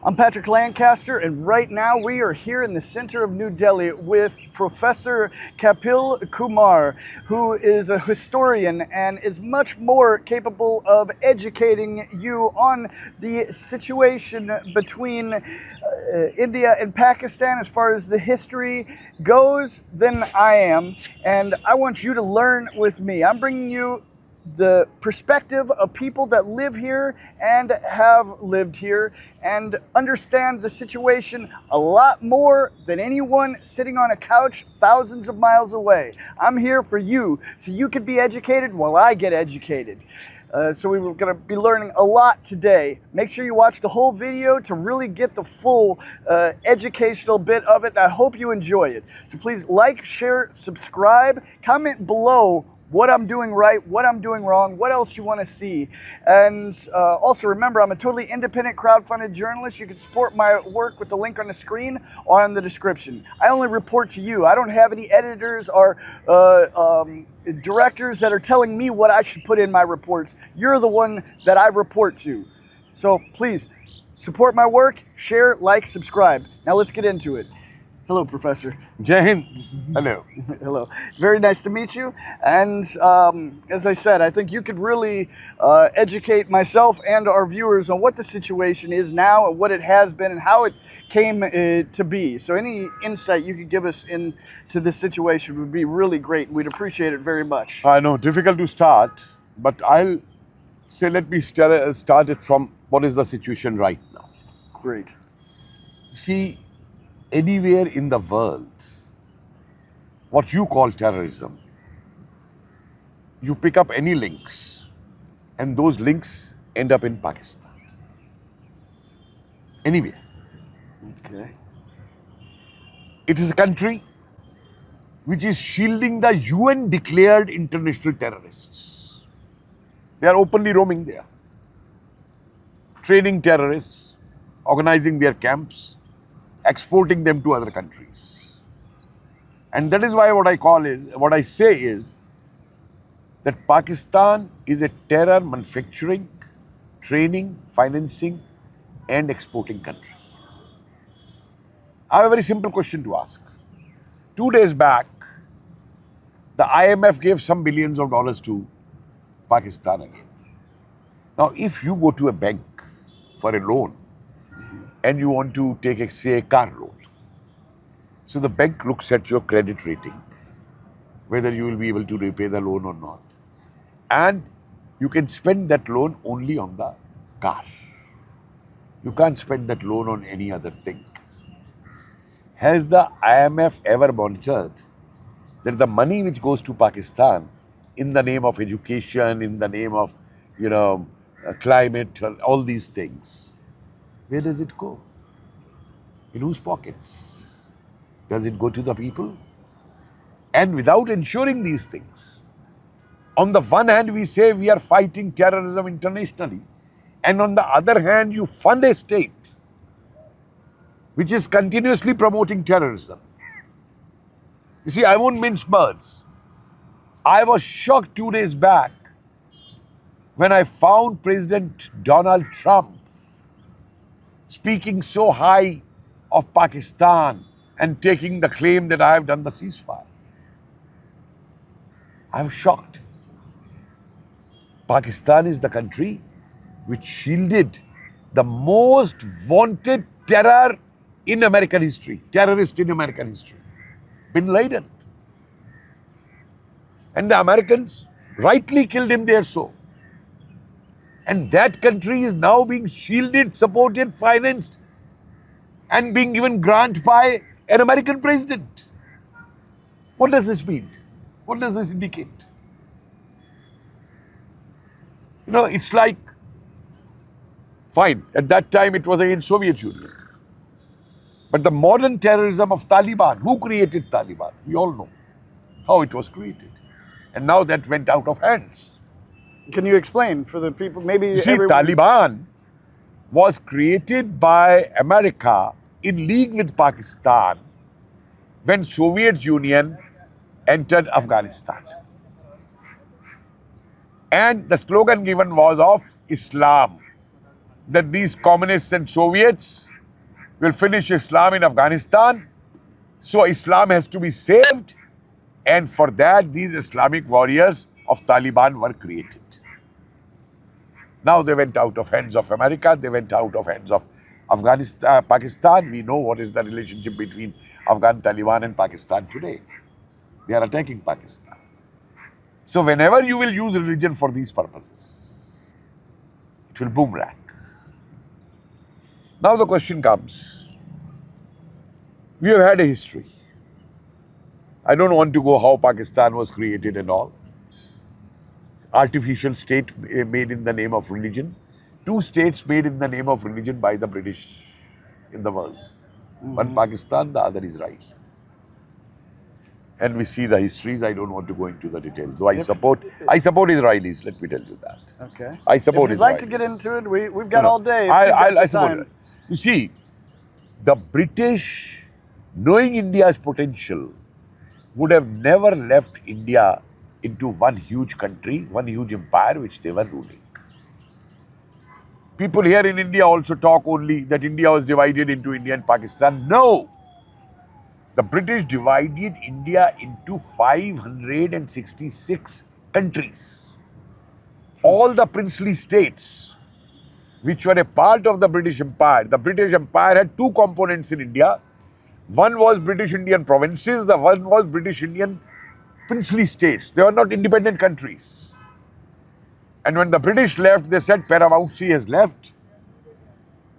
I'm Patrick Lancaster, and right now we are here in the center of New Delhi with Professor Kapil Kumar, who is a historian and is much more capable of educating you on the situation between India and Pakistan as far as the history goes than I am. And I want you to learn with me. I'm bringing you the perspective of people that live here and have lived here and understand the situation a lot more than anyone sitting on a couch thousands of miles away. I'm here for you so you can be educated while I get educated. So we're going to be learning a lot today. Make sure you watch the whole video to really get the full educational bit of it. And I hope you enjoy it. So please like, share, subscribe, comment below what I'm doing right, what I'm doing wrong, what else you want to see. And also remember, I'm a totally independent crowdfunded journalist. You can support my work with the link on the screen or in the description. I only report to you. I don't have any editors or directors that are telling me what I should put in my reports. You're the one that I report to. So please support my work, share, like, subscribe. Now let's get into it. Hello, Professor. Jai Hind. Hello. Hello. Very nice to meet you. And as I said, I think you could really educate myself and our viewers on what the situation is now and what it has been and how it came to be. So any insight you could give us into this situation would be really great. We'd appreciate it very much. I know, difficult to start, but I'll say let me start it from what is the situation right now. Great. See, anywhere in the world, what you call terrorism, you pick up any links and those links end up in Pakistan. Anywhere. Okay. It is a country which is shielding the UN declared international terrorists. They are openly roaming there, training terrorists, organizing their camps, exporting them to other countries. And that is why what I say is that Pakistan is a terror manufacturing, training, financing and exporting country. I have a very simple question to ask. 2 days back, the IMF gave some billions of dollars to Pakistan again. Now, if you go to a bank for a loan, and you want to take, say, a car loan. So the bank looks at your credit rating, whether you will be able to repay the loan or not. And you can spend that loan only on the car. You can't spend that loan on any other thing. Has the IMF ever monitored that the money which goes to Pakistan in the name of education, in the name of, climate, all these things, where does it go? In whose pockets? Does it go to the people? And without ensuring these things, on the one hand we say we are fighting terrorism internationally, and on the other hand you fund a state which is continuously promoting terrorism. You see, I won't mince words. I was shocked 2 days back when I found President Donald Trump speaking so high of Pakistan and taking the claim that I have done the ceasefire. I was shocked. Pakistan is the country which shielded the most wanted terror in American history, terrorist in American history, Bin Laden. And the Americans rightly killed him there so. And that country is now being shielded, supported, financed, and being given grant by an American president. What does this mean? What does this indicate? It's like, fine, at that time it was against Soviet Union. But the modern terrorism of Taliban, who created Taliban? We all know how it was created. And now that went out of hands. Can you explain for the people? Maybe see, Taliban was created by America in league with Pakistan when Soviet Union entered Afghanistan. And the slogan given was of Islam, that these communists and Soviets will finish Islam in Afghanistan. So Islam has to be saved. And for that, these Islamic warriors of Taliban were created. Now they went out of hands of America. They went out of hands of Afghanistan, Pakistan. We know what is the relationship between Afghan Taliban and Pakistan today. They are attacking Pakistan. So whenever you will use religion for these purposes, it will boomerang. Now the question comes, we have had a history. I don't want to go how Pakistan was created and all. Artificial state made in the name of religion. Two states made in the name of religion by the British in the world. One Pakistan, the other Israel. And we see the histories. I don't want to go into the detail. Though I support Israelis, let me tell you that. Okay. I support Israelis. If you'd like to get into it, we've got all day. I support it. You see, the British, knowing India's potential, would have never left India into one huge country, one huge empire which they were ruling. People here in India also talk only that India was divided into India and Pakistan. No! The British divided India into 566 countries. All the princely states which were a part of the British Empire. The British Empire had two components in India. One was British Indian provinces, the one was British Indian princely states. They were not independent countries. And when the British left, they said paramountcy has left,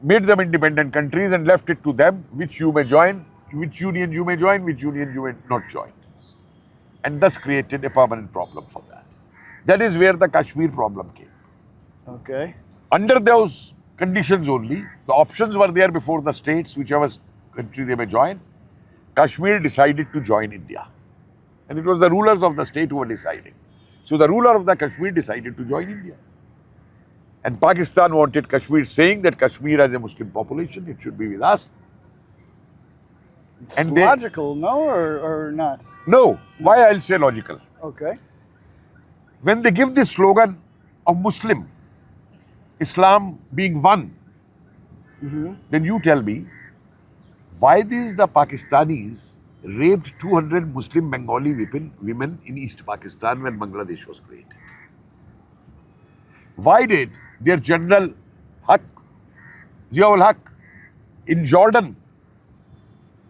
made them independent countries and left it to them, which you may join, which union you may join, which union you may not join. And thus created a permanent problem for that. That is where the Kashmir problem came. Okay. Under those conditions only, the options were there before the states, whichever country they may join. Kashmir decided to join India. And it was the rulers of the state who were deciding. So the ruler of the Kashmir decided to join India. And Pakistan wanted Kashmir, saying that Kashmir has a Muslim population, it should be with us. And logical, no, or not? No. Why I'll say logical? Okay. When they give this slogan of Muslim, Islam being one, then you tell me, why these the Pakistanis raped 200 Muslim Bengali women in East Pakistan when Bangladesh was created? Why did their general Ziaul Haq in Jordan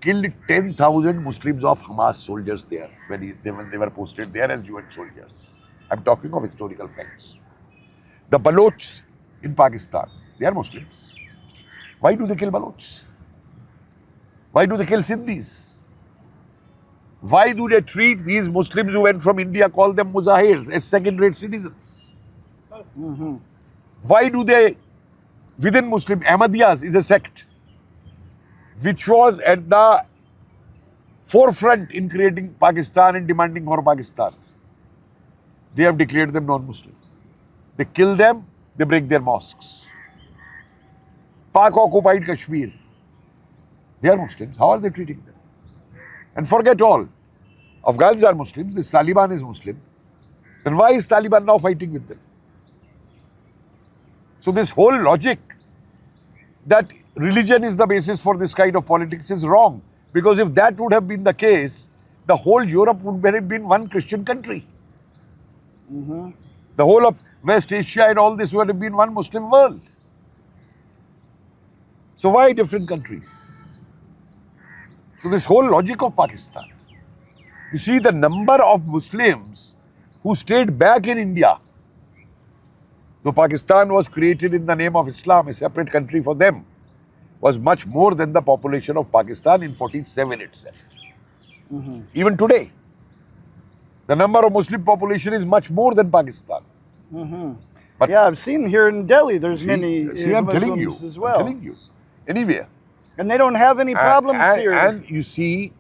killed 10,000 Muslims of Hamas soldiers there when they were posted there as UN soldiers? I'm talking of historical facts. The Balochs in Pakistan, they are Muslims. Why do they kill Balochs? Why do they kill Sindhis? Why do they treat these Muslims who went from India, call them Muzahirs, as second-rate citizens? Why do they, within Muslim, Ahmadiyas is a sect which was at the forefront in creating Pakistan and demanding for Pakistan. They have declared them non-Muslim. They kill them, they break their mosques. Pak-occupied Kashmir, they are Muslims. How are they treating them? And forget all. Afghans are Muslims, this Taliban is Muslim. Then why is Taliban now fighting with them? So this whole logic that religion is the basis for this kind of politics is wrong. Because if that would have been the case, the whole Europe would have been one Christian country. The whole of West Asia and all this would have been one Muslim world. So why different countries? So this whole logic of Pakistan. You see the number of Muslims who stayed back in India. Though Pakistan was created in the name of Islam, a separate country for them, was much more than the population of Pakistan in 47 itself. Even today, the number of Muslim population is much more than Pakistan. But yeah, I've seen here in Delhi, there's many I'm telling you, Muslims as well. I'm telling you. Anywhere. And they don't have any problems here. And you see,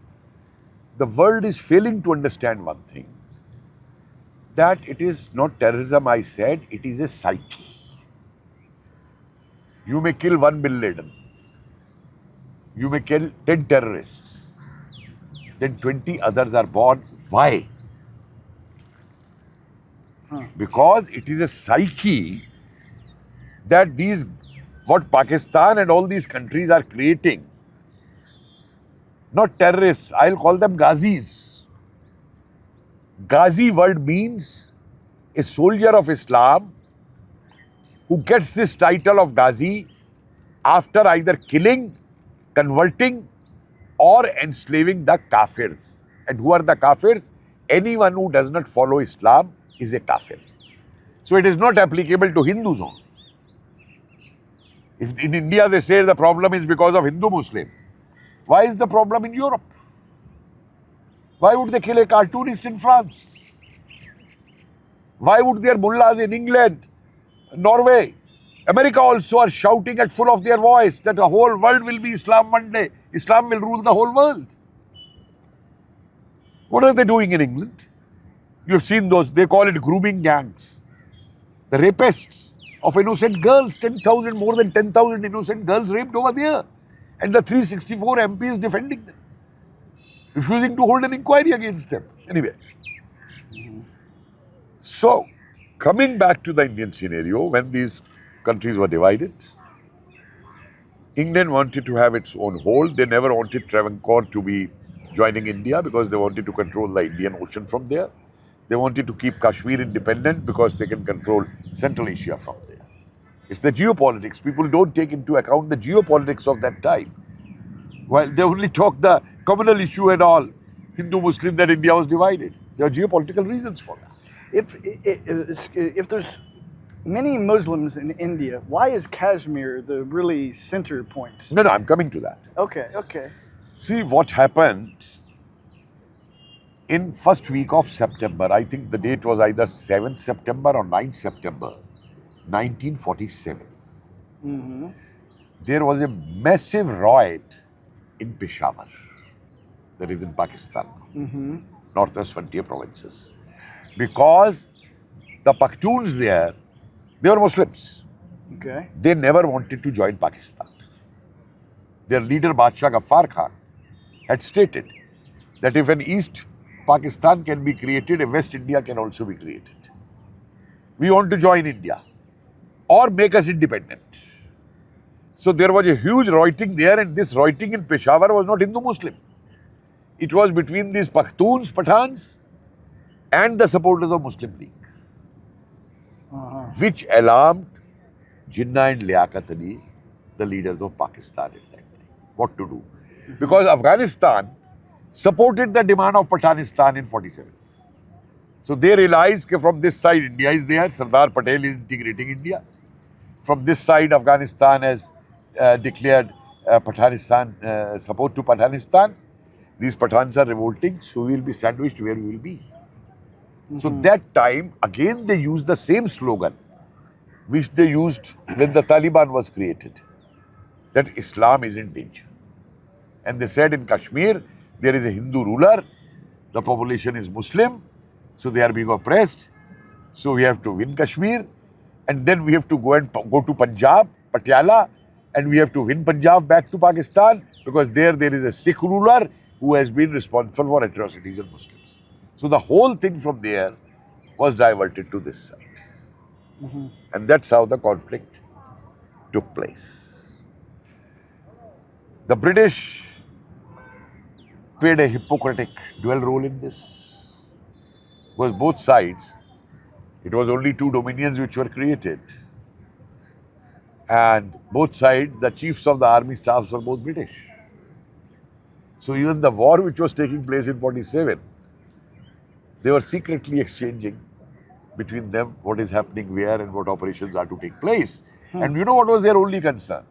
the world is failing to understand one thing. That it is not terrorism, I said, it is a psyche. You may kill 1 Bin Laden. You may kill 10 terrorists. Then 20 others are born. Why? Because it is a psyche that what Pakistan and all these countries are creating not terrorists, I'll call them Ghazis. Ghazi word means a soldier of Islam who gets this title of Ghazi after either killing, converting, or enslaving the Kafirs. And who are the Kafirs? Anyone who does not follow Islam is a Kafir. So it is not applicable to Hindus only. If in India they say the problem is because of Hindu-Muslim, why is the problem in Europe? Why would they kill a cartoonist in France? Why would their mullahs in England, Norway, America also are shouting at full of their voice that the whole world will be Islam one day. Islam will rule the whole world. What are they doing in England? You have seen those, they call it grooming gangs. The rapists of innocent girls, 10,000, more than 10,000 innocent girls raped over there. And the 364 MPs defending them, refusing to hold an inquiry against them. Anyway. So, coming back to the Indian scenario, when these countries were divided, England wanted to have its own hold. They never wanted Travancore to be joining India because they wanted to control the Indian Ocean from there. They wanted to keep Kashmir independent because they can control Central Asia from there. It's the geopolitics. People don't take into account the geopolitics of that time. While they only talk the communal issue and all, Hindu-Muslim, that India was divided. There are geopolitical reasons for that. If there's many Muslims in India, why is Kashmir the really center point? No, I'm coming to that. Okay. See what happened in first week of September. I think the date was either 7th September or 9th September, 1947. There was a massive riot in Peshawar, that is in Pakistan, northwest frontier provinces. Because the Pakhtuns there, they were Muslims. Okay. They never wanted to join Pakistan. Their leader, Badshah Ghaffar Khan, had stated that if an East Pakistan can be created, a West India can also be created. We want to join India or make us independent. So there was a huge rioting there, and this rioting in Peshawar was not Hindu-Muslim. It was between these Pakhtuns, Pathans, and the supporters of Muslim League, which alarmed Jinnah and Liaquat Ali, the leaders of Pakistan at that time. What to do? Because Afghanistan supported the demand of Pathanistan in 47. So they realized that from this side India is there, Sardar Patel is integrating India. From this side Afghanistan has declared Pathanistan, support to Pathanistan. These Pathans are revolting, so we will be sandwiched where we will be. So that time, again they used the same slogan which they used when the Taliban was created, that Islam is in danger. And they said in Kashmir, there is a Hindu ruler, the population is Muslim, so they are being oppressed, so we have to win Kashmir, and then we have to go to Punjab, Patiala, and we have to win Punjab back to Pakistan, because there is a Sikh ruler who has been responsible for atrocities on Muslims. So the whole thing from there was diverted to this side. And that's how the conflict took place. The British played a hypocritic dual role in this. Because both sides, it was only two dominions which were created. And both sides, the chiefs of the army staffs were both British. So even the war which was taking place in 47, they were secretly exchanging between them what is happening where and what operations are to take place. And you know what was their only concern?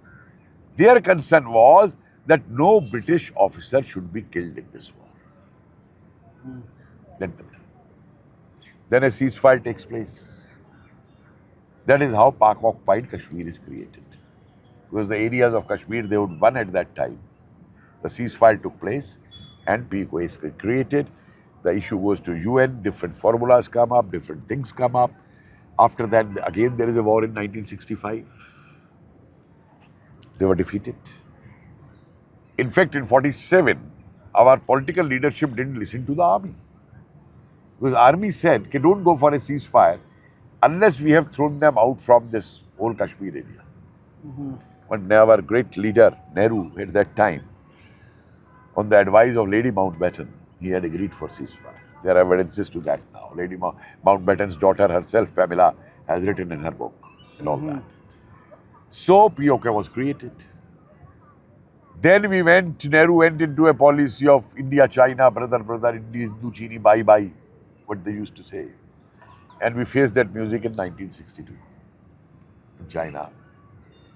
Their concern was that no British officer should be killed in this war. Then a ceasefire takes place. That is how Pak-occupied Kashmir is created. Because the areas of Kashmir, they would won at that time. The ceasefire took place and peace was created. The issue goes to UN, different formulas come up, different things come up. After that, again there is a war in 1965. They were defeated. In fact, in 47, our political leadership didn't listen to the army. Because army said, okay, don't go for a ceasefire unless we have thrown them out from this whole Kashmir area. But our great leader, Nehru, at that time, on the advice of Lady Mountbatten, he had agreed for ceasefire. There are evidences to that now. Lady Mountbatten's daughter herself, Pamela, has written in her book and all that. So POK was created. Then Nehru went into a policy of India, China, brother, Hindu, Chini, bye, what they used to say. And we faced that music in 1962. And China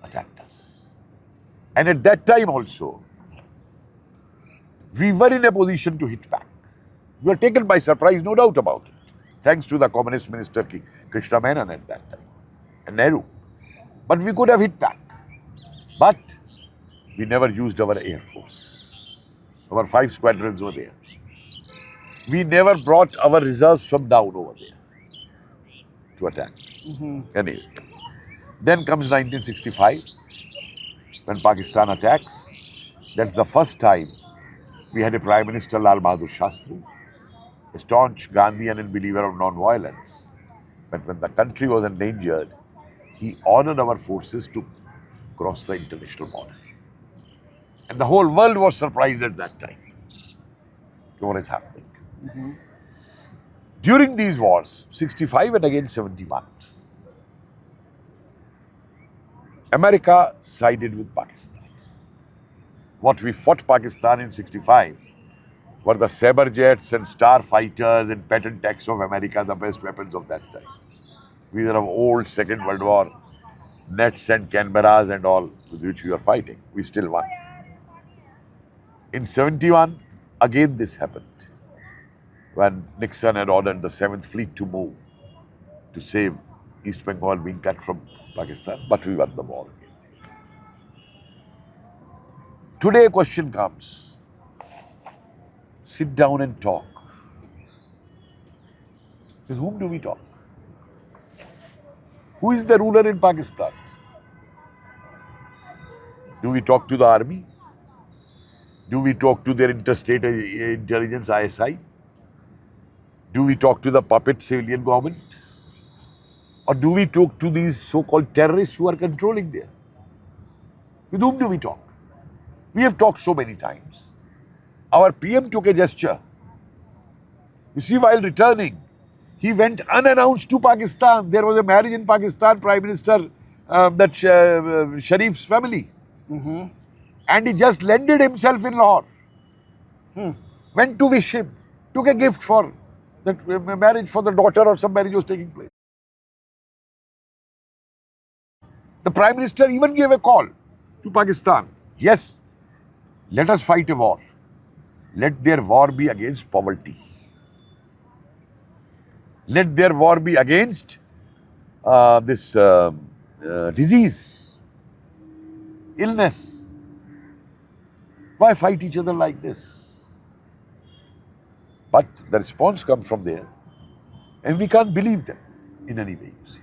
attacked us. And at that time also, we were in a position to hit back. We were taken by surprise, no doubt about it. Thanks to the communist minister Krishna Menon at that time and Nehru. But we could have hit back. But we never used our air force. Our 5 squadrons were there. We never brought our reserves from down over there to attack. Anyway, then comes 1965, when Pakistan attacks. That's the first time we had a Prime Minister, Lal Bahadur Shastri, a staunch Gandhian and believer of non-violence. But when the country was endangered, he ordered our forces to cross the international border. And the whole world was surprised at that time. What is happening? During these wars, 65 and again 71, America sided with Pakistan. What we fought Pakistan in 65 were the Sabre jets and Star fighters and patent tanks of America, the best weapons of that time. These are of old Second World War, nets and Canberras and all with which we were fighting. We still won. In 71, again this happened, when Nixon had ordered the 7th Fleet to move to save East Bengal being cut from Pakistan, but we won the war again. Today a question comes, sit down and talk. With whom do we talk? Who is the ruler in Pakistan? Do we talk to the army? Do we talk to their interstate intelligence, ISI? Do we talk to the puppet civilian government? Or do we talk to these so-called terrorists who are controlling there? With whom do we talk? We have talked so many times. Our PM took a gesture. You see, while returning, he went unannounced to Pakistan. There was a marriage in Pakistan, Prime Minister, Sharif's family. And he just landed himself in Lahore. Went to wish him, took a gift for that marriage for the daughter, or some marriage was taking place. The Prime Minister even gave a call to Pakistan. Yes, let us fight a war. Let their war be against poverty. Let their war be against this disease, illness. Why fight each other like this? But the response comes from there, and we can't believe them in any way, you see.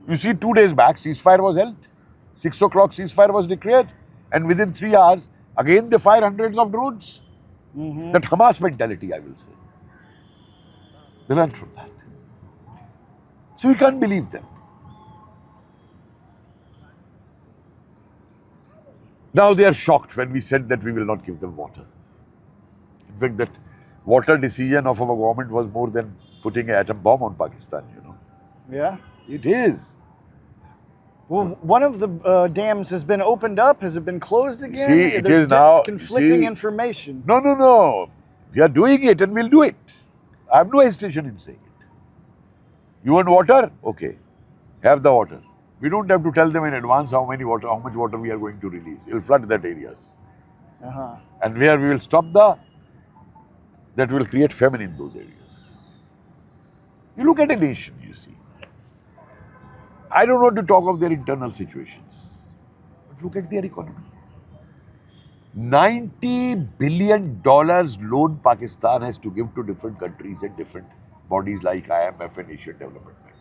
You see, 2 days back, ceasefire was held. 6 o'clock ceasefire was declared, and within 3 hours, again they fire hundreds of drones. That Hamas mentality, I will say. They learned from that. So we can't believe them. Now they are shocked when we said that we will not give them water. In fact, that water decision of our government was more than putting an atom bomb on Pakistan, you know. Yeah? It is. Well, one of the dams has been opened up. Has it been closed again? See, it is now conflicting information. No. We are doing it and we'll do it. I have no hesitation in saying it. You want water? Okay. Have the water. We don't have to tell them in advance how much water we are going to release. It will flood that areas. And where we will stop that will create famine in those areas. You look at a nation, you see. I don't want to talk of their internal situations, but look at their economy. $90 billion loan Pakistan has to give to different countries and different bodies like IMF and Asian Development Bank.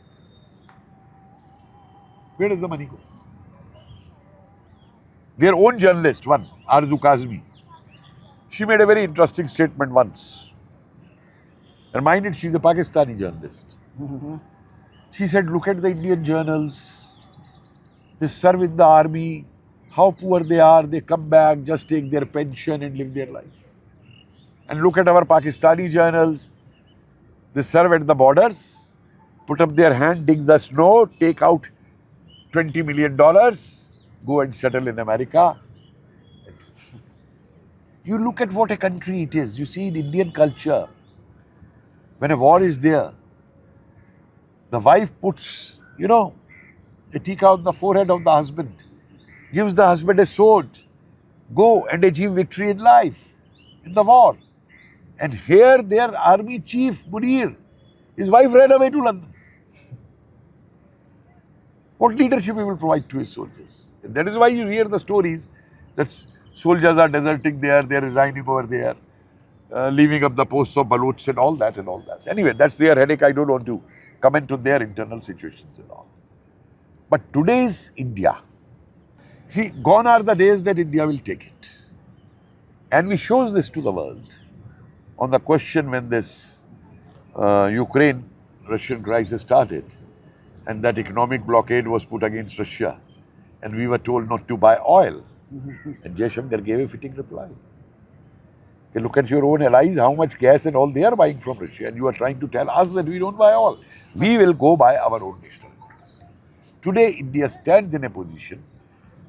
Where does the money go? Their own journalist, one, Arzu Kazmi, she made a very interesting statement once. And mind it, she's a Pakistani journalist. She said, look at the Indian journals. They serve in the army. how poor they are, they come back, just take their pension and live their life. And look at our Pakistani journals. They serve at the borders, put up their hand, dig the snow, take out $20 million, go and settle in America. You look at what a country it is. You see in Indian culture, when a war is there, the wife puts, a tika on the forehead of the husband, gives the husband a sword, go and achieve victory in life, in the war. And here their army chief, Munir, his wife ran away to London. What leadership he will provide to his soldiers? And that is why you hear the stories that soldiers are deserting there, they are resigning over there, leaving up the posts of Baloch and all that and all that. Anyway, that's their headache. I don't want to comment on their internal situations and all. But today's India, see, gone are the days that India will take it. And we shows this to the world on the question when this Ukraine-Russian crisis started and that economic blockade was put against Russia and we were told not to buy oil. And Jaishankar gave a fitting reply. Okay, look at your own allies, how much gas and all they are buying from Russia, and you are trying to tell us that we don't buy oil. We will go buy our own national interests. Today, India stands in a position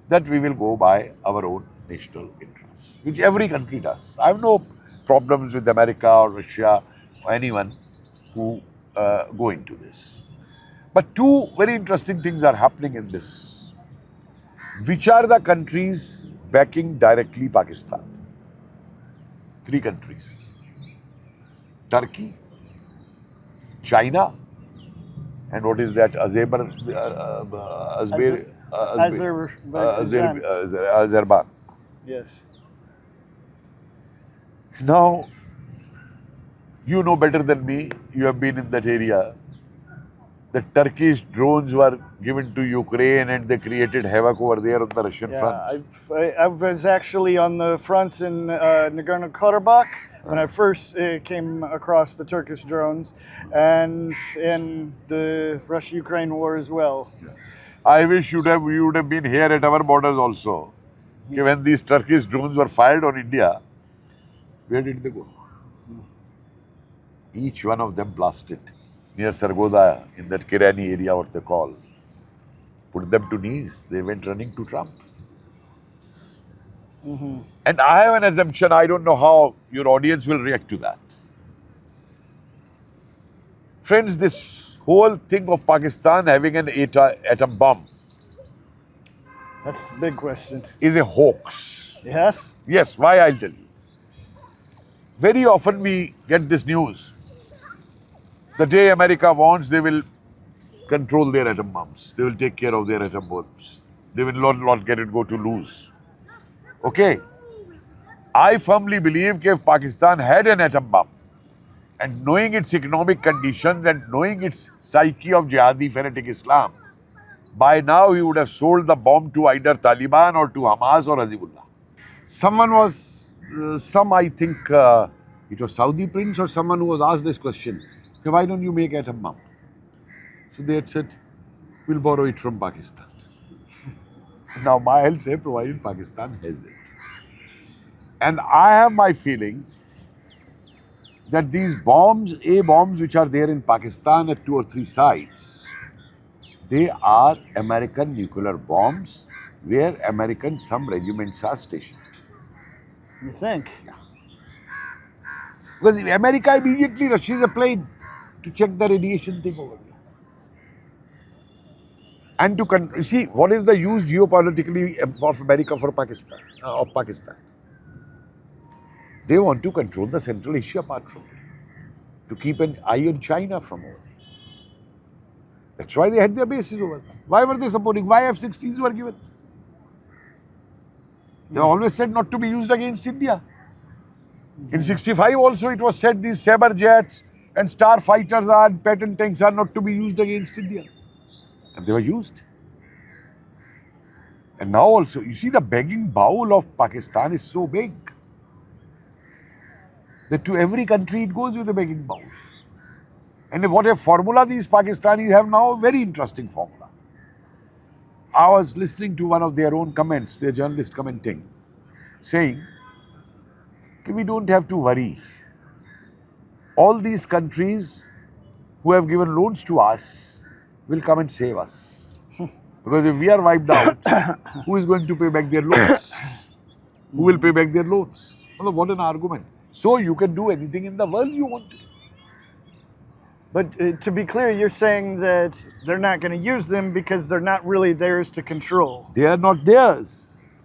that we will go by our own national interests, which every country does. I have no problems with America or Russia or anyone who go into this. But two very interesting things are happening in this. Which are the countries backing directly Pakistan? Three countries. Turkey, China, and what is that? Azerbaijan. Yes. Now, you know better than me, you have been in that area. The Turkish drones were given to Ukraine and they created havoc over there on the Russian front. I was actually on the front in Nagorno-Karabakh when I first came across the Turkish drones, and in the Russia-Ukraine war as well. I wish you would have been here at our borders also. Okay, when these Turkish drones were fired on India, where did they go? Each one of them blasted near Sargodha, in that Kirani area, what they call. Put them to knees. They went running to Trump. And I have an assumption, I don't know how your audience will react to that. Friends, this whole thing of Pakistan having an atom bomb. That's the big question. Is a hoax. Yes? Yes, why I'll tell you. Very often we get this news. The day America wants, they will control their atom bombs. They will take care of their atom bombs. They will not get it go to lose. Okay. I firmly believe that if Pakistan had an atom bomb, and knowing its economic conditions and knowing its psyche of jihadi fanatic Islam, by now he would have sold the bomb to either Taliban or to Hamas or Hezbollah. Someone was, I think it was Saudi prince or someone who was asked this question. Why don't you make atom bomb? So they had said, we'll borrow it from Pakistan. Now I'll say, provided Pakistan has it. And I have my feeling that these bombs, bombs which are there in Pakistan at 2 or 3 sites, they are American nuclear bombs where American some regiments are stationed. You think? Yeah. Because America immediately rushes a plane to check the radiation thing over there. And to see what is the use geopolitically of America for Pakistan, of Pakistan. They want to control the Central Asia part from it, to keep an eye on China from over there. That's why they had their bases over there. Why were they supporting? Why F-16s were given? They always said not to be used against India. In 65 also it was said these Sabre jets and Star fighters and Patton tanks are not to be used against India. And they were used. And now also, you see the begging bowl of Pakistan is so big that to every country it goes with a begging bowl. And what a formula these Pakistanis have now, a very interesting formula. I was listening to one of their own comments, their journalist commenting, saying, we don't have to worry. All these countries who have given loans to us will come and save us. Because if we are wiped out, who is going to pay back their loans? Who will pay back their loans? Well, what an argument. So you can do anything in the world you want to. But to be clear, you're saying that they're not going to use them because they're not really theirs to control. They are not theirs.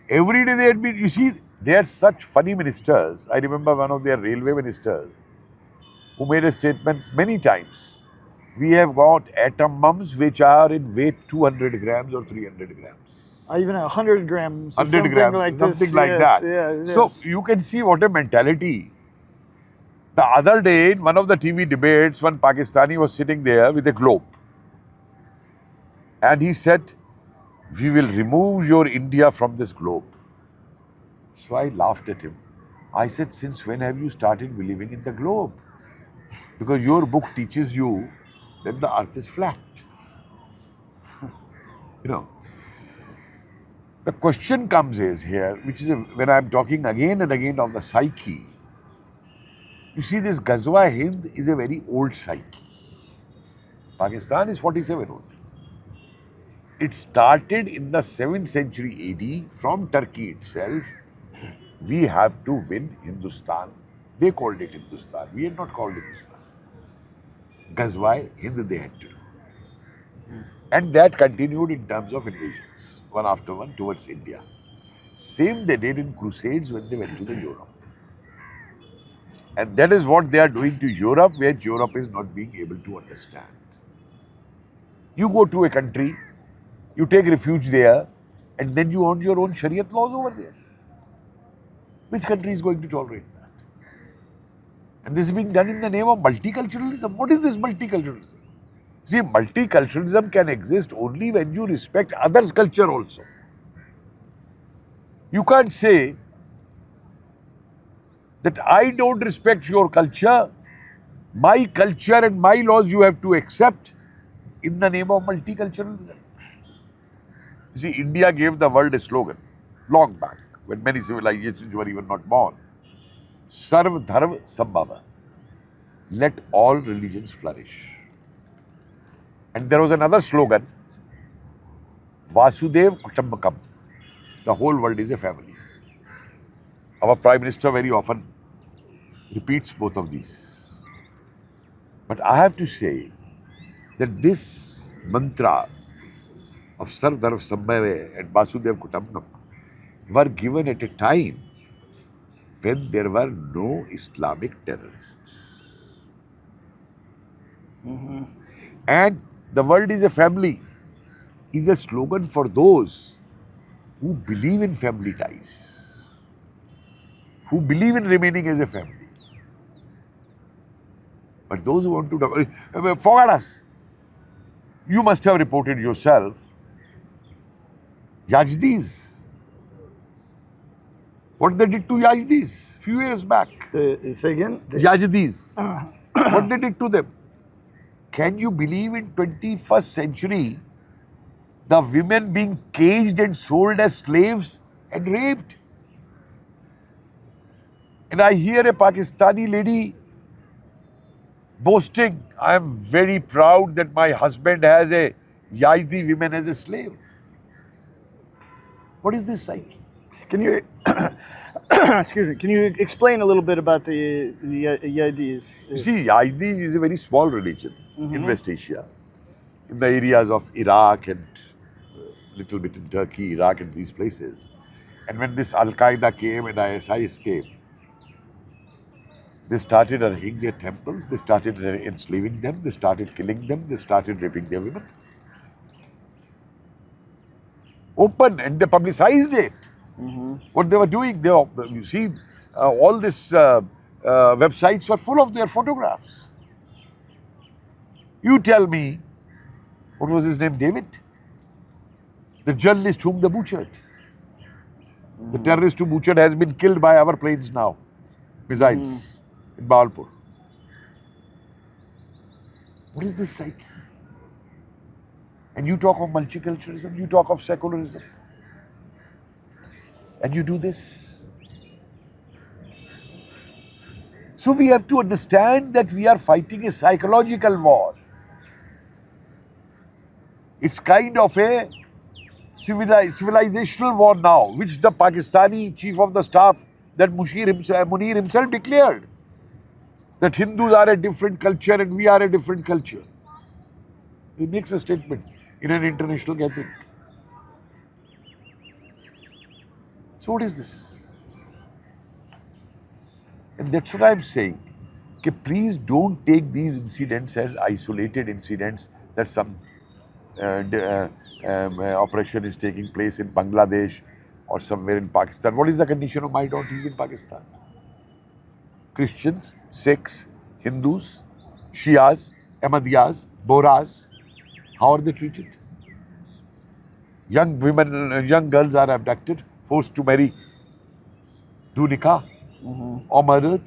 Every day they admit, you see, they are such funny ministers. I remember one of their railway ministers who made a statement many times. We have got atom bombs which are in weight 200 grams or 300 grams. Even 100 grams. 100 grams, like something this. like Yes, that. Yeah, so yes. you can see what a mentality. The other day, in one of the TV debates, one Pakistani was sitting there with a globe. And he said, we will remove your India from this globe. So I laughed at him. I said, since when have you started believing in the globe? Because your book teaches you that the earth is flat. You know. The question comes is here, which is when I'm talking again and again of the psyche. You see, this Ghazwa-e-Hind is a very old psyche. Pakistan is 47 old. It started in the 7th century AD from Turkey itself. We have to win Hindustan. They called it Hindustan. We had not called it Hindustan. Ghazwa-e-Hind they had to do. And that continued in terms of invasions, one after one towards India. Same they did in Crusades when they went to the Europe. And that is what they are doing to Europe, where Europe is not being able to understand. You go to a country, you take refuge there, and then you own your own Shariat laws over there. Which country is going to tolerate that? And this is being done in the name of multiculturalism. What is this multiculturalism? See, multiculturalism can exist only when you respect others' culture also. You can't say that I don't respect your culture, my culture and my laws you have to accept in the name of multiculturalism. You see, India gave the world a slogan long back, when many civilizations were even not born. Sarv Dharv Sambhava. Let all religions flourish. And there was another slogan, Vasudev Kutumbakam. The whole world is a family. Our Prime Minister very often repeats both of these. But I have to say that this mantra of Sardar Sambhave and Vasudev Kutumbakam were given at a time when there were no Islamic terrorists. And the world is a family is a slogan for those who believe in family ties, who believe in remaining as a family. But those who want to forget us, you must have reported yourself, Yazdis. What they did to Yazdis few years back. Say again? Yazdis. What they did to them. Can you believe in 21st century, the women being caged and sold as slaves and raped? And I hear a Pakistani lady boasting, I am very proud that my husband has a Yazdi woman as a slave. What is this psyche? Can you, excuse me, can you explain a little bit about the Yazidis? You see, Yazdi is a very small religion in West Asia, in the areas of Iraq and little bit in Turkey, Iraq and these places. And when this Al-Qaeda came and ISIS came, they started harming their temples, they started enslaving them, they started killing them, they started raping their women. Open, and they publicized it. What they were doing, you see, all these websites were full of their photographs. You tell me, what was his name, David? The journalist whom they butchered. The terrorist who butchered has been killed by our planes now, missiles in Bawalpur. What is this psyche? And you talk of multiculturalism, you talk of secularism. And you do this. So we have to understand that we are fighting a psychological war. It's kind of a civilizational war now, which the Pakistani chief of the staff, that Munir himself declared, that Hindus are a different culture and we are a different culture. He makes a statement in an international gathering. So what is this? And that's what I'm saying. Okay, please don't take these incidents as isolated incidents that some operation is taking place in Bangladesh or somewhere in Pakistan. What is the condition of minorities in Pakistan? Christians, Sikhs, Hindus, Shias, Ahmadiyas, Bohras. How are they treated? Young women, young girls are abducted, forced to marry, do nikah, or murdered.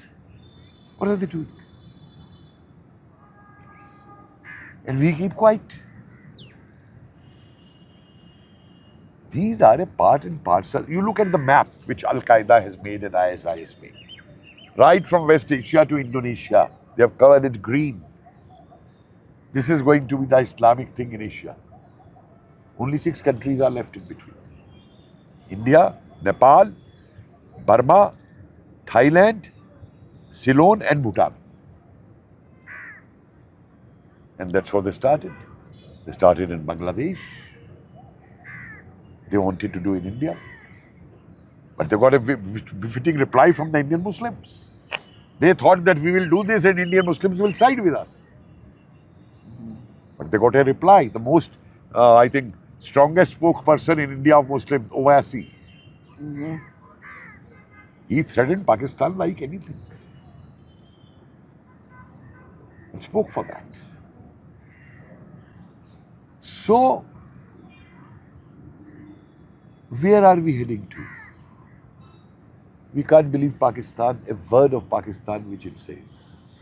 What are they doing? And we keep quiet. These are a part and parcel. You look at the map which Al-Qaeda has made and ISI has made. Right from West Asia to Indonesia, they have covered it green. This is going to be the Islamic thing in Asia. Only 6 countries are left in between. India, Nepal, Burma, Thailand, Ceylon and Bhutan. And that's what they started. They started in Bangladesh. They wanted to do in India. But they got a befitting reply from the Indian Muslims. They thought that we will do this and Indian Muslims will side with us. But they got a reply. The most, I think, strongest spokesperson in India of Muslims, Owaisi. He threatened Pakistan like anything. And spoke for that. So, where are we heading to? We can't believe Pakistan, a word of Pakistan which it says.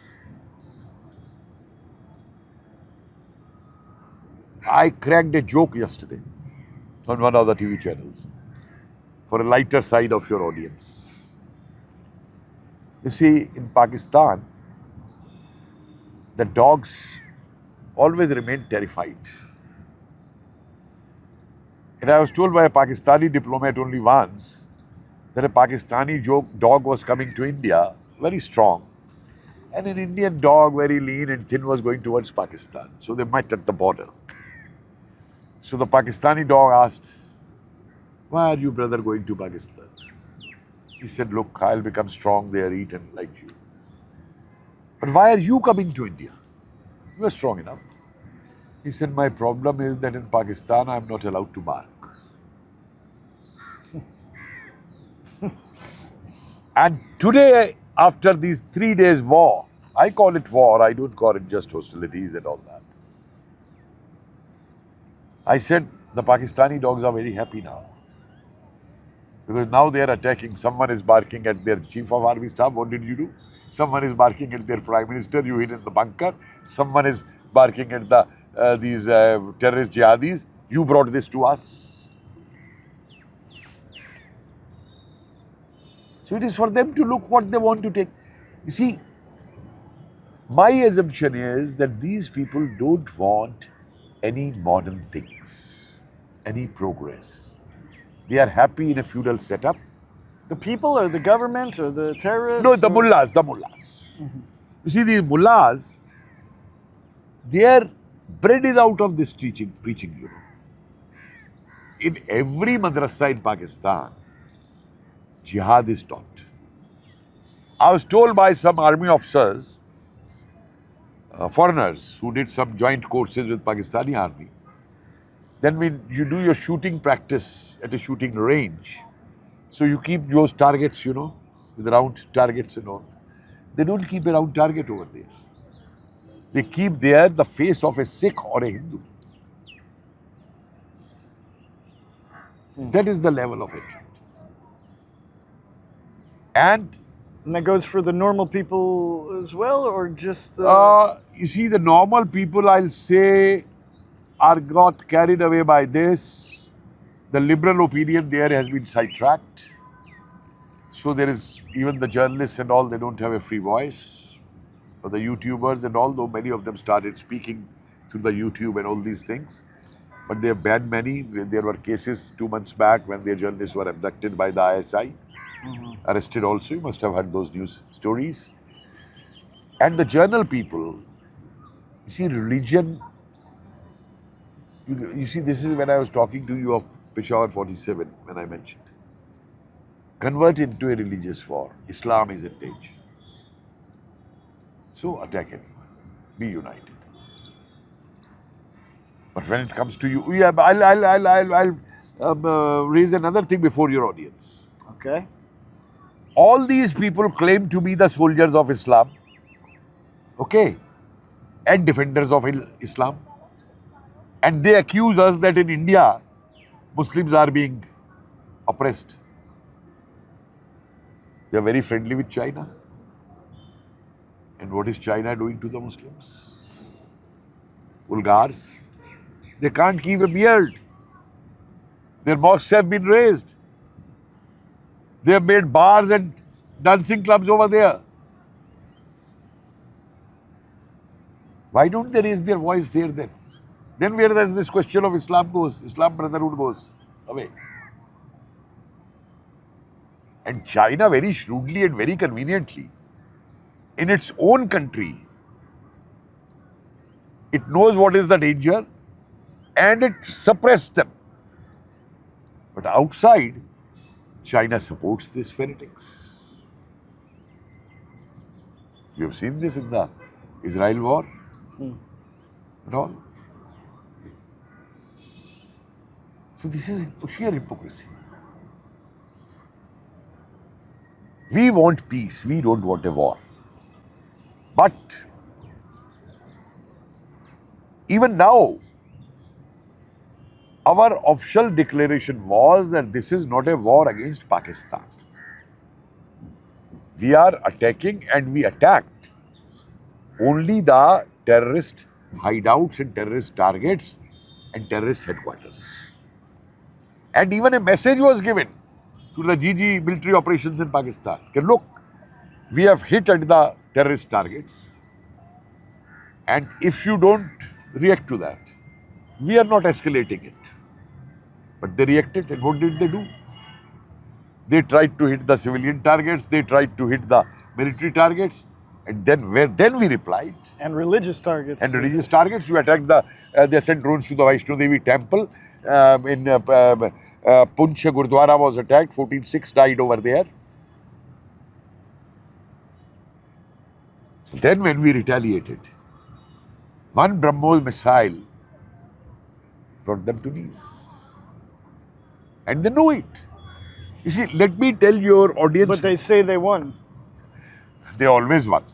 I cracked a joke yesterday on one of the TV channels for a lighter side of your audience. You see, in Pakistan, the dogs always remain terrified. And I was told by a Pakistani diplomat only once that a Pakistani dog was coming to India, very strong, and an Indian dog, very lean and thin, was going towards Pakistan. So they met at the border. So the Pakistani dog asked, "Why are you, brother, going to Pakistan?" He said, "Look, I'll become strong there, eat and like you. But why are you coming to India? You are strong enough." He said, "My problem is that in Pakistan, I'm not allowed to bark." And today, after these 3 days war, I call it war, I don't call it just hostilities and all that. I said, the Pakistani dogs are very happy now. Because now they are attacking. Someone is barking at their chief of army staff. What did you do? Someone is barking at their prime minister. You hid in the bunker. Someone is barking at these terrorist jihadis. You brought this to us. So it is for them to look what they want to take. You see, my assumption is that these people don't want any modern things, any progress. They are happy in a feudal setup. The people or the government or the terrorists? No, the mullahs. You see, these mullahs, their bread is out of this preaching, you know. In every madrasa in Pakistan, jihad is taught. I was told by some army officers, foreigners who did some joint courses with Pakistani army, then when you do your shooting practice at a shooting range, so you keep those targets, you know, with round targets and all. They don't keep a round target over there. They keep there the face of a Sikh or a Hindu. That is the level of it. And that goes for the normal people as well, or just the... you see, the normal people, I'll say, are got carried away by this. The liberal opinion there has been sidetracked. So there is, even the journalists and all, they don't have a free voice. Or the YouTubers and all, though many of them started speaking through the YouTube and all these things. But they have banned many. There were cases 2 months back when their journalists were abducted by the ISI. Arrested also, you must have heard those news stories. And the journal people, you see, religion, you see, this is when I was talking to you of Peshawar 47, when I mentioned. Convert into a religious war. Islam is in danger. So attack anyone. Be united. But when it comes to you, yeah, I'll raise another thing before your audience. Okay. All these people claim to be the soldiers of Islam, okay, and defenders of Islam. And they accuse us that in India, Muslims are being oppressed. They are very friendly with China. And what is China doing to the Muslims? Vulgars. They can't keep a beard. Their mosques have been razed. They have made bars and dancing clubs over there. Why don't they raise their voice there then? Then where does this question of Islam goes, Islam brotherhood goes away. And China very shrewdly and very conveniently, in its own country, it knows what is the danger and it suppressed them. But outside, China supports these fanatics. You have seen this in the Israel war and all. So this is sheer hypocrisy. We want peace, we don't want a war. But even now, our official declaration was that this is not a war against Pakistan. We are attacking and we attacked only the terrorist hideouts and terrorist targets and terrorist headquarters. And even a message was given to the GG military operations in Pakistan. Okay, look, we have hit at the terrorist targets, and if you don't react to that, we are not escalating it. But they reacted, and what did they do? They tried to hit the civilian targets, they tried to hit the military targets, and then we replied. And religious targets. And religious targets, you attacked they sent drones to the Vaishno Devi temple. In Punch, Gurdwara was attacked, 14 Sikhs died over there. So then when we retaliated, one BrahMos missile brought them to knees. And they know it. You see, let me tell your audience. But they say they won. They always won.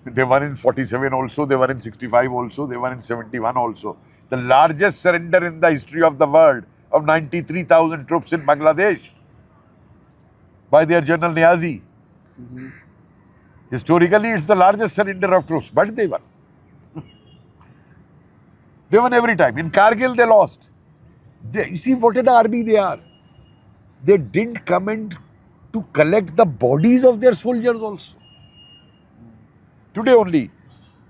They won in 47 also, they won in 65 also, they won in 71 also. The largest surrender in the history of the world of 93,000 troops in Bangladesh by their General Niazi. Historically, it's the largest surrender of troops, but they won. They won every time. In Kargil, they lost. You see what an army they are. They didn't come in to collect the bodies of their soldiers also. Today only,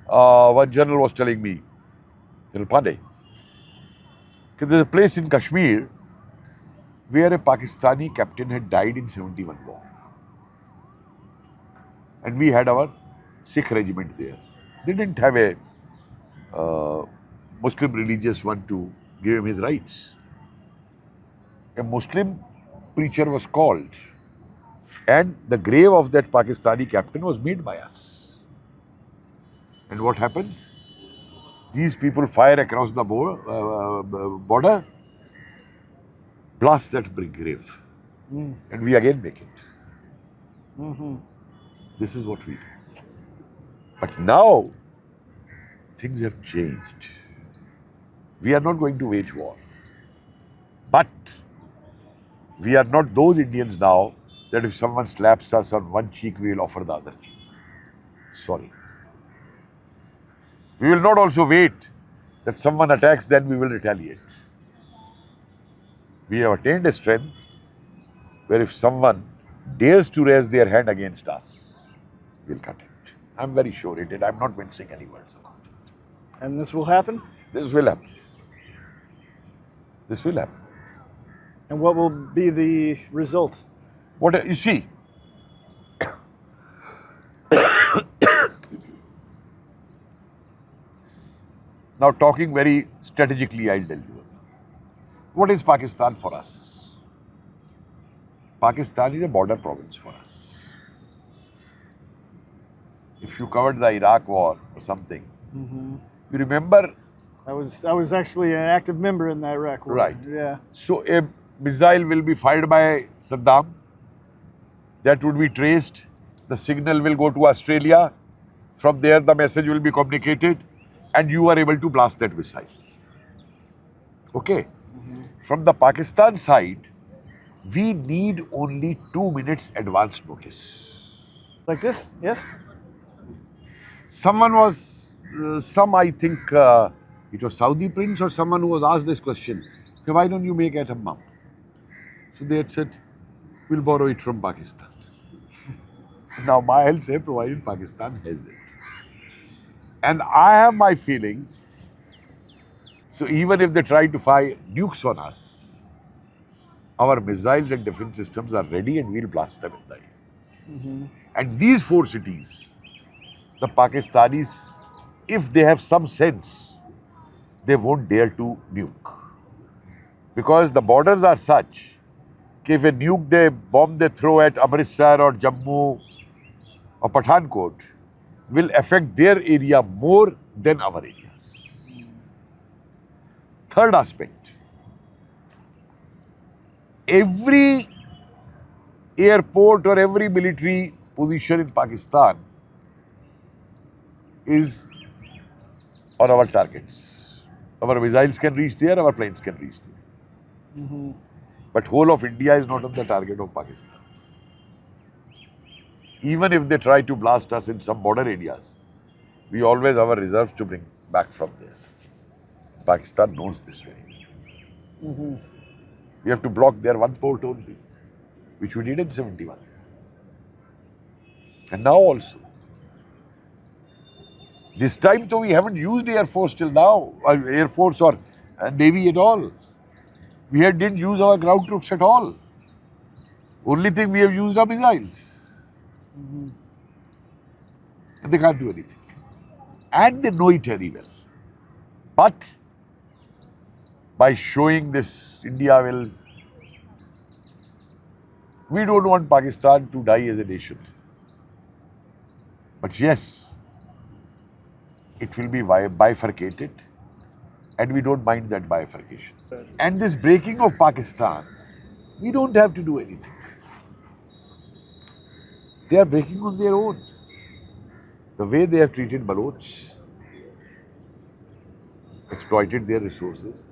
one general was telling me, Pandey, there's a place in Kashmir where a Pakistani captain had died in 71 war. And we had our Sikh regiment there. They didn't have a Muslim religious one to give him his rights. A Muslim preacher was called, and the grave of that Pakistani captain was made by us. And what happens? These people fire across the border, blast that grave, and we again make it. This is what we do. But now, things have changed. We are not going to wage war. But we are not those Indians now that if someone slaps us on one cheek, we will offer the other cheek. Sorry. We will not also wait that someone attacks, then we will retaliate. We have attained a strength where if someone dares to raise their hand against us, we'll cut it. I'm very sure it did. I'm not mincing any words about it. And this will happen? This will happen. This will happen. And what will be the result? What you see, now talking very strategically, I'll tell you. What is Pakistan for us? Pakistan is a border province for us. If you covered the Iraq war or something, you remember. I was actually an active member in the Iraq war. Right. Yeah. So a missile will be fired by Saddam. That would be traced. The signal will go to Australia. From there, the message will be communicated, and you are able to blast that missile. Okay. From the Pakistan side, we need only 2 minutes advance notice. Like this? Yes? Someone was, I think, it was Saudi prince or someone who was asked this question, okay, why don't you make atom bomb? So they had said, we'll borrow it from Pakistan. Now, I'll say, provided Pakistan has it. And I have my feeling, so even if they try to fire nukes on us, our missiles and defense systems are ready and we'll blast them in the air. And these 4 cities, the Pakistanis, if they have some sense, they won't dare to nuke. Because the borders are such, that if a nuke they throw at Amritsar or Jammu or Pathankot, will affect their area more than our areas. Third aspect, every airport or every military position in Pakistan is on our targets. Our missiles can reach there, our planes can reach there. But whole of India is not on the target of Pakistan. Even if they try to blast us in some border areas, we always have a reserve to bring back from there. Pakistan knows this very well. We have to block their one port only, which we did in 71. And now also. This time though we haven't used Air Force till now, or Air Force or Navy at all. We didn't use our ground troops at all. Only thing we have used are missiles. And they can't do anything. And they know it very well. But by showing this, India will... We don't want Pakistan to die as a nation. But yes, it will be bifurcated, and we don't mind that bifurcation. And this breaking of Pakistan, we don't have to do anything. They are breaking on their own. The way they have treated Baloch, exploited their resources,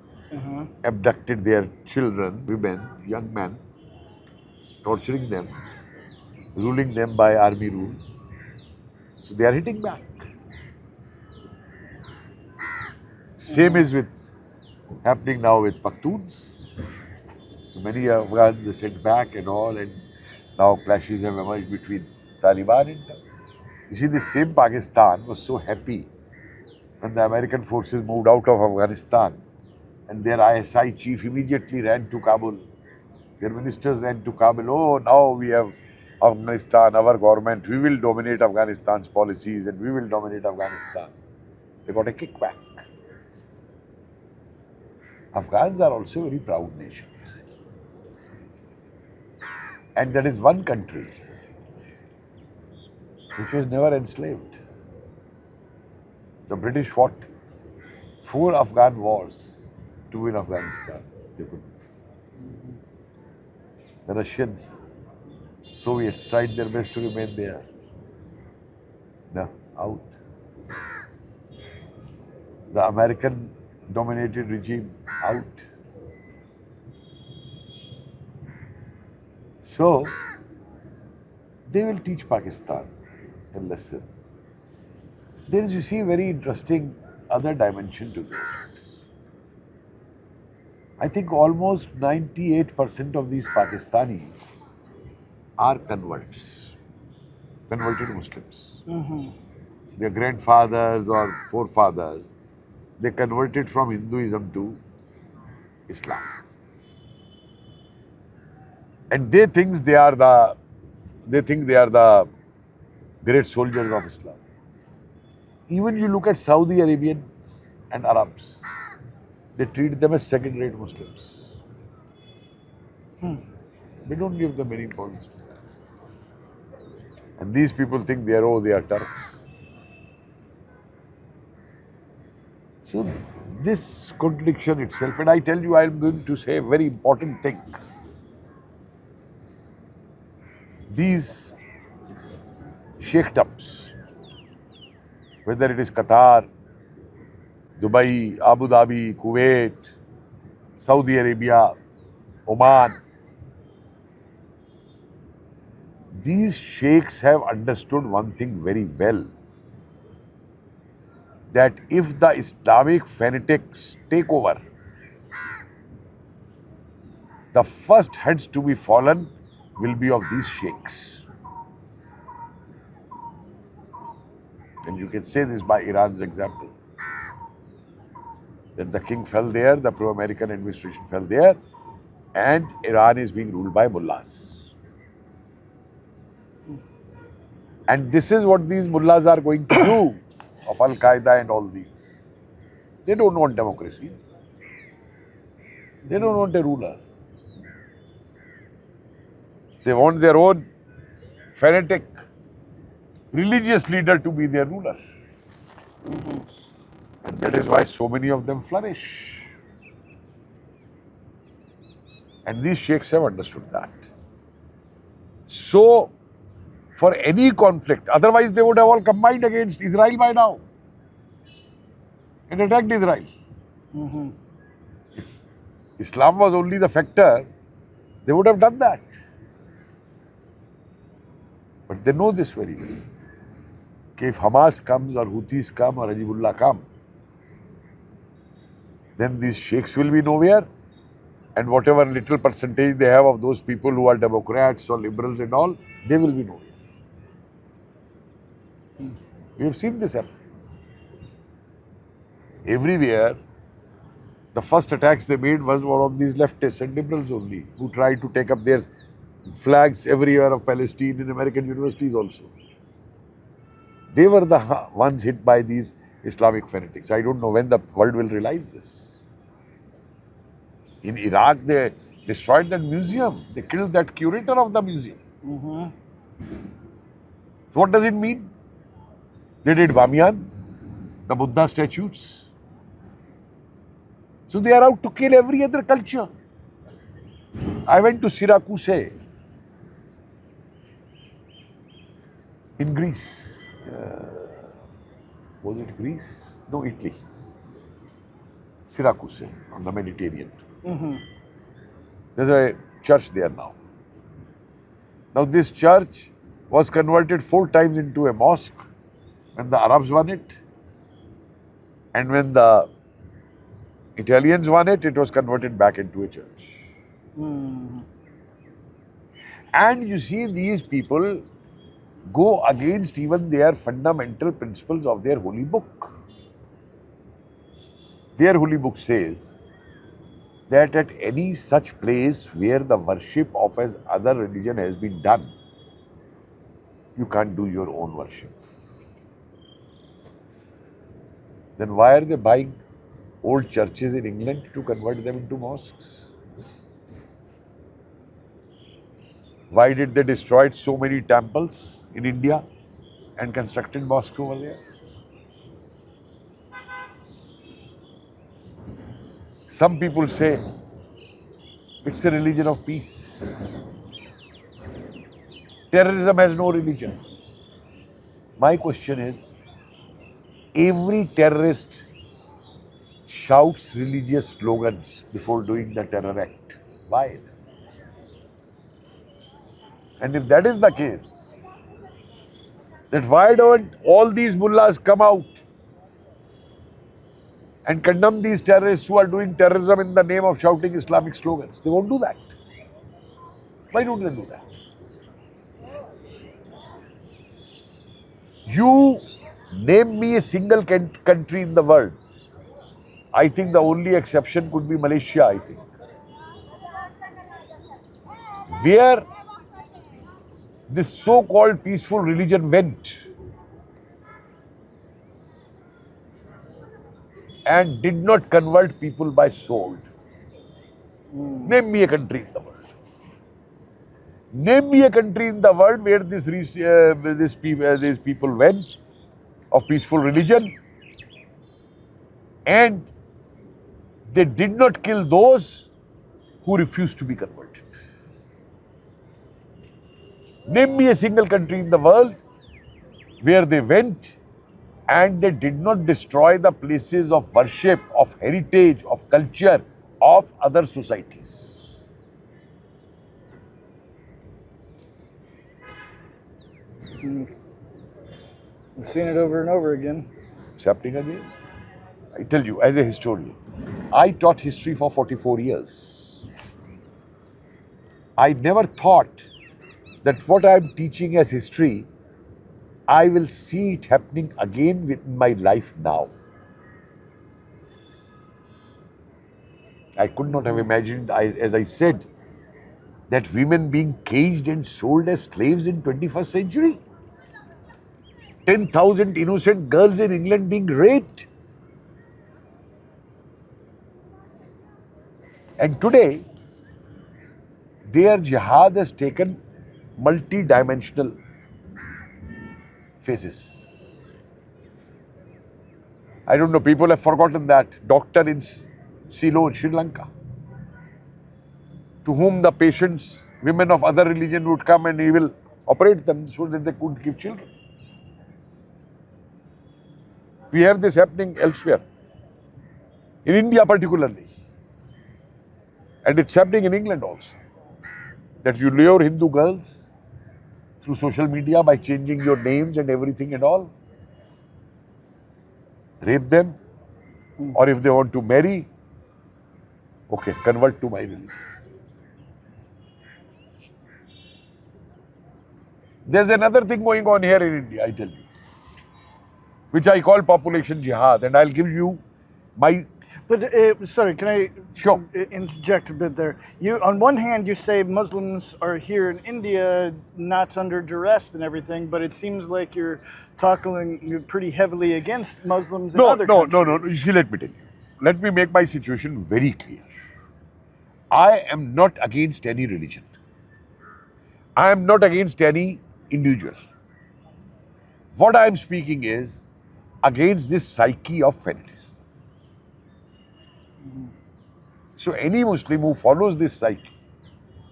abducted their children, women, young men, torturing them, ruling them by army rule. So they are hitting back. Same is happening now with Pakhtuns. Many Afghans they sent back and all, and now clashes have emerged between Taliban and them. You see, this same Pakistan was so happy when the American forces moved out of Afghanistan, and their ISI chief immediately ran to Kabul. Their ministers ran to Kabul. Oh, now we have Afghanistan, our government, we will dominate Afghanistan's policies and we will dominate Afghanistan. They got a kickback. Afghans are also a very proud nation. And that is one country which was never enslaved. The British fought 4 Afghan wars to win Afghanistan. They couldn't. The Russians, Soviets tried their best to remain there. No, out. The American-dominated regime, out. So, they will teach Pakistan a lesson. There is, you see, very interesting other dimension to this. I think almost 98% of these Pakistanis are converts, converted Muslims. Their grandfathers or forefathers, they converted from Hinduism to Islam. And they think they are the great soldiers of Islam. Even you look at Saudi Arabians and Arabs, they treat them as second-rate Muslims. They don't give them any importance. And these people think they are Turks. So this contradiction itself, and I tell you, I am going to say a very important thing. These sheikdoms, whether it is Qatar, Dubai, Abu Dhabi, Kuwait, Saudi Arabia, Oman, these sheikhs have understood one thing very well, that if the Islamic fanatics take over, the first heads to be fallen will be of these sheikhs. And you can say this by Iran's example, that the king fell there, the pro-American administration fell there, and Iran is being ruled by mullahs. And this is what these mullahs are going to do, of Al-Qaeda and all these. They don't want democracy. They don't want a ruler. They want their own fanatic, religious leader to be their ruler. And that is why so many of them flourish. And these sheikhs have understood that. So, for any conflict, otherwise they would have all combined against Israel by now and attacked Israel. If Islam was only the factor, they would have done that. But they know this very well. Okay, if Hamas comes or Houthis come or Hezbollah come, then these sheikhs will be nowhere, and whatever little percentage they have of those people who are Democrats or liberals and all, they will be nowhere. We have seen this happen. Everywhere, the first attacks they made were of these leftists and liberals only, who tried to take up their flags everywhere of Palestine in American universities also. They were the ones hit by these Islamic fanatics. I don't know when the world will realize this. In Iraq, they destroyed that museum. They killed that curator of the museum. So what does it mean? They did Bamiyan, the Buddha statues. So they are out to kill every other culture. I went to Syracuse in Greece. Was it Greece? No, Italy. Syracuse on the Mediterranean. There's a church there now. Now this church was converted 4 times into a mosque when the Arabs won it. And when the Italians won it, it was converted back into a church. And you see, these people go against even their fundamental principles of their holy book. Their holy book says that at any such place where the worship of as other religion has been done, you can't do your own worship. Then why are they buying old churches in England to convert them into mosques? Why did they destroy so many temples in India and constructed mosques over there? Some people say it's a religion of peace. Terrorism has no religion. My question is, every terrorist shouts religious slogans before doing the terror act. Why? And if that is the case, then why don't all these mullahs come out and condemn these terrorists who are doing terrorism in the name of shouting Islamic slogans. They won't do that. Why don't they do that? You name me a single country in the world. I think the only exception could be Malaysia, I think, where this so-called peaceful religion went and did not convert people by sword. Name me a country in the world. Name me a country in the world where these people went of peaceful religion and they did not kill those who refused to be converted. Name me a single country in the world where they went and they did not destroy the places of worship, of heritage, of culture of other societies. We've seen it over and over again. It's happening again. I tell you, as a historian, I taught history for 44 years. I never thought that what I am teaching as history, I will see it happening again in my life now. I could not have imagined, as I said, that women being caged and sold as slaves in 21st century. 10,000 innocent girls in England being raped. And today, their jihad has taken multi-dimensional phases. I don't know, people have forgotten that doctor in Ceylon, Sri Lanka, to whom the patients, women of other religion would come and he will operate them so that they couldn't give children. We have this happening elsewhere, in India particularly. And it's happening in England also. That you lure Hindu girls through social media by changing your names and everything and all. Rape them. Or if they want to marry, okay, convert to my religion. There's another thing going on here in India, I tell you, which I call population jihad, and I'll give you my... But sorry, can I Sure. interject a bit there? You, on one hand, you say Muslims are here in India, not under duress and everything, but it seems like you're talking pretty heavily against Muslims in other countries. No. You see, let me tell you. Let me make my situation very clear. I am not against any religion. I am not against any individual. What I am speaking is against this psyche of fanaticism. So any Muslim who follows this psyche,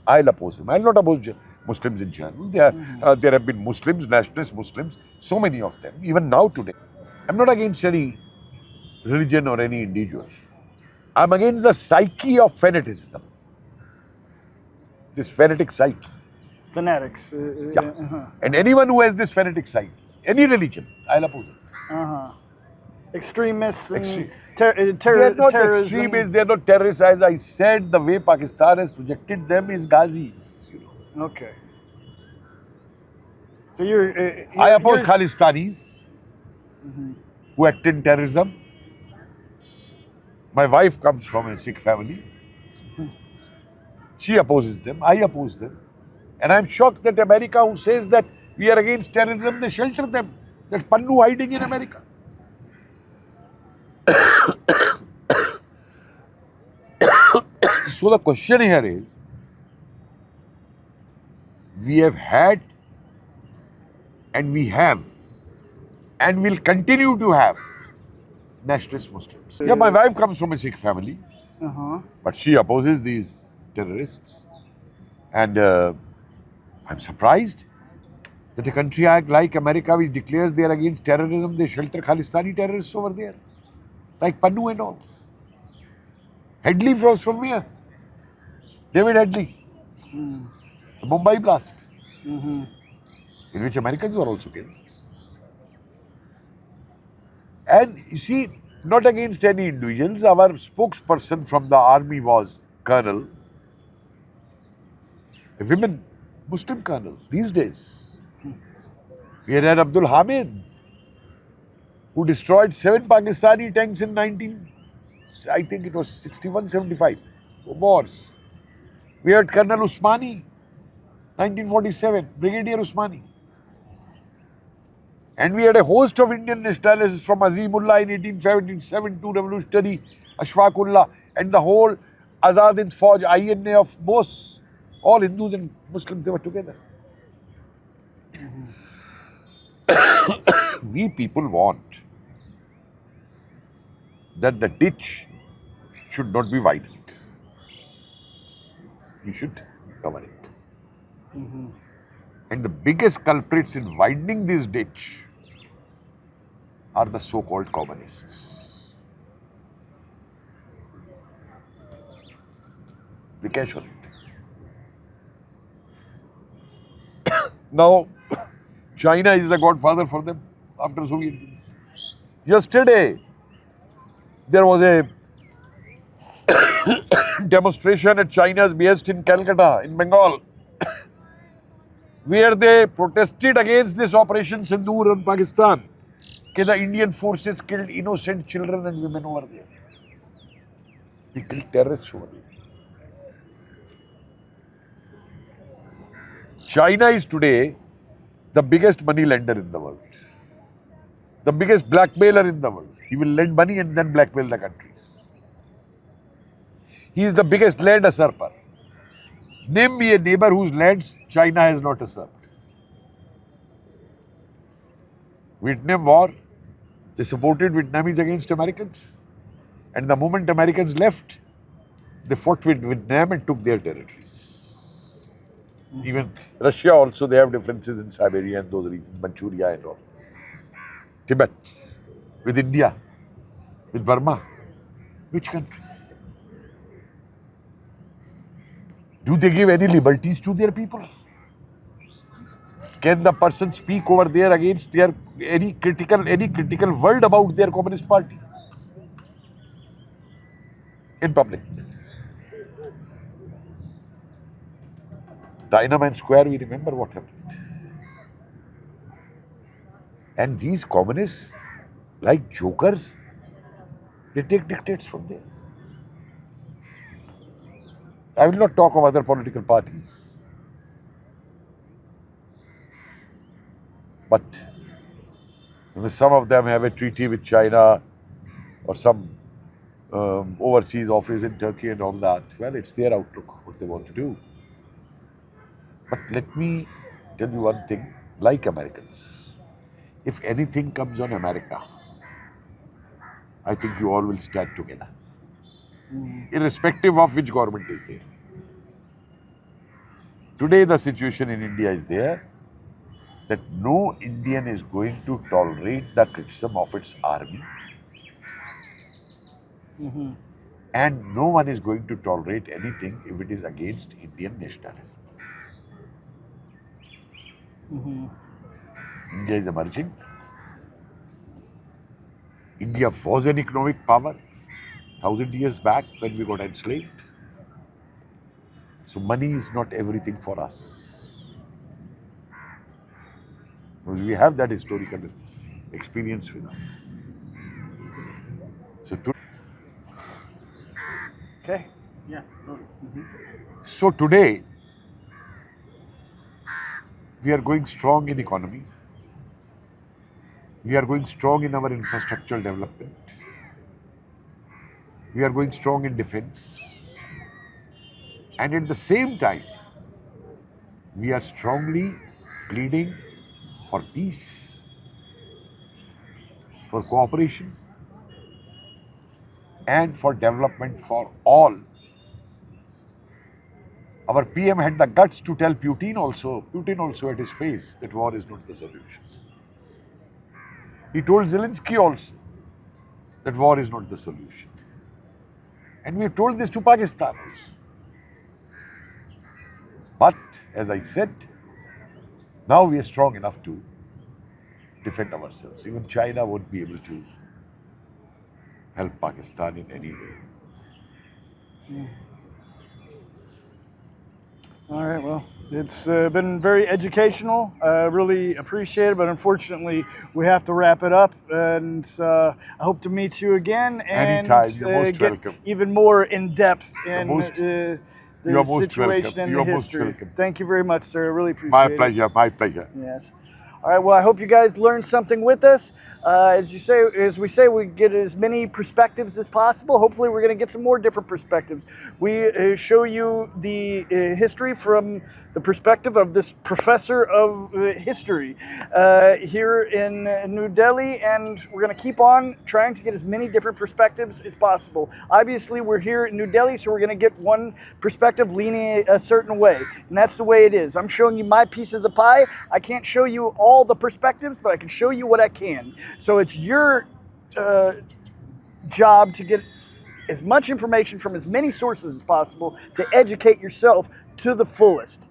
I'll oppose him. I'll not oppose Muslims in general. There have been Muslims, nationalist Muslims, so many of them, even now today. I'm not against any religion or any individual. I'm against the psyche of fanaticism. This fanatic psyche. Fanatics. Yeah. And anyone who has this fanatic psyche, any religion, I'll oppose it. Extremists and they're not terrorism. extremists, they're not terrorists. As I said, the way Pakistan has projected them is Ghazis. You know. Okay. So you're I oppose Khalistanis who act in terrorism. My wife comes from a Sikh family. She opposes them, I oppose them. And I'm shocked that America, who says that we are against terrorism, they shelter them. That's Pannu hiding in America. So the question here is, we have had and we have and will continue to have nationalist Muslims. Yeah, my wife comes from a Sikh family, but she opposes these terrorists. And I'm surprised that a country like America, which declares they are against terrorism, they shelter Khalistani terrorists over there, like Pannu and all. Headley was from where? David Headley, the Mumbai blast, in which Americans were also killed. And you see, not against any individuals. Our spokesperson from the army was Colonel, a women Muslim colonel these days. We had Abdul Hamid, who destroyed 7 Pakistani tanks in I think it was 61-75 wars. We had Colonel Usmani, 1947, Brigadier Usmani. And we had a host of Indian nationalists from Azimullah in 1877 to revolutionary Ashfaqullah and the whole Azad Hind Fauj, INA of Bose. All Hindus and Muslims, they were together. We people want that the ditch should not be widened. We should cover it. And the biggest culprits in widening this ditch are the so-called communists. They cash on it. Now, China is the godfather for them after Soviet Union. Yesterday, there was a demonstration at China's behest in Calcutta, in Bengal, where they protested against this Operation Sindoor in Pakistan. The Indian forces killed innocent children and women over there. They killed terrorists over there. China is today the biggest money lender in the world, the biggest blackmailer in the world. He will lend money and then blackmail the countries. He is the biggest land usurper. Name me a neighbor whose lands China has not usurped. Vietnam War, they supported Vietnamese against Americans. And the moment Americans left, they fought with Vietnam and took their territories. Even Russia also, they have differences in Siberia and those regions, Manchuria and all. Tibet, with India, with Burma. Which country? Do they give any liberties to their people? Can the person speak over there against their any critical word about their Communist Party in public? Tiananmen Square, we remember what happened. And these communists, like jokers, they take dictates from there. I will not talk of other political parties. But some of them have a treaty with China or some overseas office in Turkey and all that. Well, it's their outlook, what they want to do. But let me tell you one thing, like Americans, if anything comes on America, I think you all will stand together, irrespective of which government is there. Today, the situation in India is there that no Indian is going to tolerate the criticism of its army, and no one is going to tolerate anything if it is against Indian nationalism. India is emerging. India was an economic power 1,000 years back when we got enslaved. So money is not everything for us. We have that historical experience with us. So Okay. Yeah. So today, we are going strong in economy. We are going strong in our infrastructural development. We are going strong in defense. And at the same time, we are strongly pleading for peace, for cooperation, and for development for all. Our PM had the guts to tell Putin also at his face that war is not the solution. He told Zelensky also that war is not the solution. And we have told this to Pakistan also. But, as I said, now we are strong enough to defend ourselves. Even China won't be able to help Pakistan in any way. All right, well, it's been very educational. I really appreciate it, but unfortunately, we have to wrap it up. And I hope to meet you again and Anytime, you're most get welcome. even more in depth in the you're most situation welcome. and You're the most history. welcome. Thank you very much, sir. I really appreciate My it. pleasure, my pleasure. Yes. All right. Well, I hope you guys learned something with us. As we say, we get as many perspectives as possible. Hopefully, we're going to get some more different perspectives. We show you the history from the perspective of this professor of history here in New Delhi, and we're going to keep on trying to get as many different perspectives as possible. Obviously, we're here in New Delhi, so we're going to get one perspective leaning a certain way, and that's the way it is. I'm showing you my piece of the pie. I can't show you all the perspectives, but I can show you what I can. So it's your job to get as much information from as many sources as possible to educate yourself to the fullest.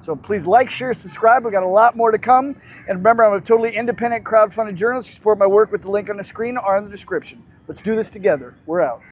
So please like, share, subscribe. We've got a lot more to come. And remember, I'm a totally independent crowdfunded journalist. You support my work with the link on the screen or in the description. Let's do this together. We're out.